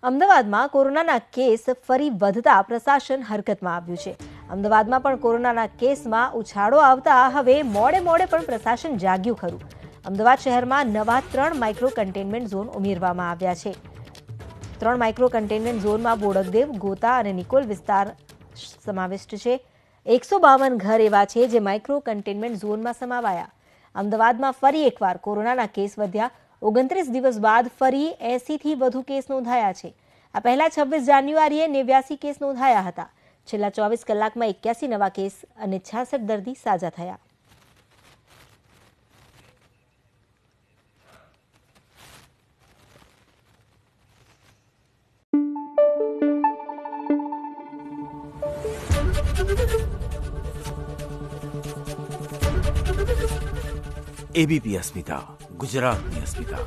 અમદાવાદમાં કોરોનાના કેસ ફરી વધતા પ્રશાસન હરકતમાં આવ્યું છે। અમદાવાદમાં પણ કોરોનાના કેસમાં ઉછાળો આવતા હવે મોડે પણ પ્રશાસન જાગ્યું ખરું। અમદાવાદ શહેરમાં નવા 3 માઇક્રો કન્ટેનમેન્ટ ઝોન ઉમેરવામાં આવ્યા છે। 3 માઇક્રો કન્ટેનમેન્ટ ઝોનમાં બોડકદેવ, ગોતા અને નિકોલ વિસ્તાર સમાવિષ્ટ છે। 152 ઘર એવા છે જે માઇક્રો કન્ટેનમેન્ટ ઝોનમાં સમાવાયા। અમદાવાદમાં ફરી એકવાર કોરોનાના કેસ વધ્યા। 29 દિવસ બાદ ફરી 80 થી વધુ કેસ નોંધાયા છે। આ પહેલા 26 જાન્યુઆરીએ 89 કેસ નોંધાયા હતા। છેલ્લા 24 કલાકમાં 81 નવા કેસ અને 66 દર્દી સાજા થયા। એબીપી અસ્મિતા, ગુજરાતની અસ્મિતા।